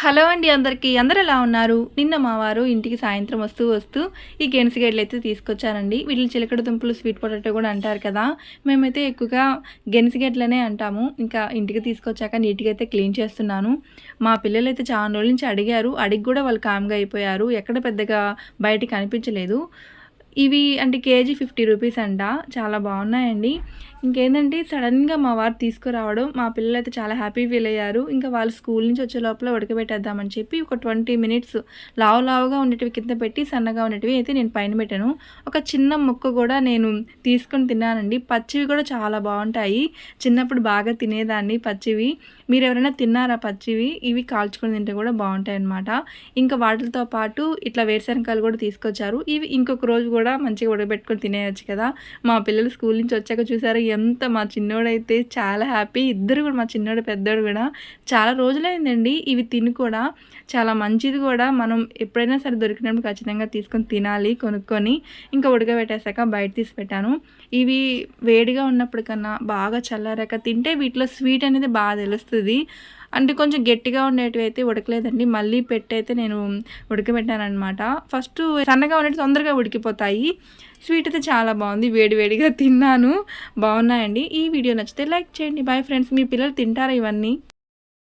Hello అండి అందరికీ. అందరూ ఎలా ఉన్నారు? నిన్న మా వారు ఇంటికి సాయంత్రం వస్తూ ఈ గెనిసిగడ్డలైతే తీసుకొచ్చారండి. వీటిని చిలకడ దుంపలు, స్వీట్ పొటాటో కూడా అంటారు కదా! మేమైతే ఎక్కువగా గెనిసిగడ్డలనే అంటాము. ఇంకా ఇంటికి తీసుకొచ్చాక నీట్‌గా అయితే క్లీన్ చేస్తున్నాను. మా పిల్లలైతే చాలా రోజుల నుంచి అడిగారు. అడిగి కూడా వాళ్ళు కామ్‌గా అయిపోయారు. ఎక్కడ పెద్దగా బయట కనిపించలేదు. ఇవి అంటే కేజీ 50 రూపీస్ అంట. చాలా బాగున్నాయండి. ఇంకేందంటే సడన్‌గా మా వారు తీసుకురావడం, మా పిల్లలైతే చాలా హ్యాపీ ఫీల్ అయ్యారు. ఇంకా వాళ్ళు స్కూల్ నుంచి వచ్చే లోపల ఉడకబెట్టేద్దామని చెప్పి ఒక 20 మినిట్స్ లావుగా ఉండేటివి కింద పెట్టి, సన్నగా ఉండేటివి అయితే నేను పైన పెట్టాను. ఒక చిన్న ముక్క కూడా నేను తీసుకొని తిన్నానండి. పచ్చివి కూడా చాలా బావుంటాయి. చిన్నప్పుడు బాగా తినేదాన్ని పచ్చివి. మీరెవరైనా తిన్నారా పచ్చివి? ఇవి కాల్చుకొని తింటే కూడా బావుంటాయన్నమాట. ఇంకా వాటిలతో పాటు ఇట్లా వేరుశనగకాయలు కూడా తీసుకొచ్చారు. ఇవి ఇంకొక రోజు కూడా మంచిగా ఉడకబెట్టుకొని తినేయొచ్చు కదా! మా పిల్లలు స్కూల్ నుంచి వచ్చాక చూసారా ఎంత మా చిన్నోడైతే చాలా హ్యాపీ. ఇద్దరు కూడా మా చిన్నోడు, పెద్దోడు కూడా చాలా రోజులైందండి ఇవి తిని కూడా. చాలా మంచిది కూడా. మనం ఎప్పుడైనా సరే దొరికినప్పుడు ఖచ్చితంగా తీసుకొని తినాలి కొనుక్కొని. ఇంకా ఉడకబెట్టేసాక బయట తీసి పెట్టాను. ఇవి వేడిగా ఉన్నప్పుడు కన్నా బాగా చల్లారాక తింటే వీటిలో స్వీట్ అనేది బాగా తెలుస్తది. అంటే కొంచెం గట్టిగా ఉండేటివైతే ఉడకలేదండి. మళ్ళీ పెట్టయితే నేను ఉడకబెట్టాననమాట. ఫస్టు సన్నగా ఉండేటివి తొందరగా ఉడికిపోతాయి. స్వీట్ అయితే చాలా బాగుంది. వేడి వేడిగా తిన్నాను. బాగున్నాయండి. ఈ వీడియో నచ్చితే లైక్ చేయండి. Bye friends. మీ పిల్లలు తింటారా ఇవన్నీ?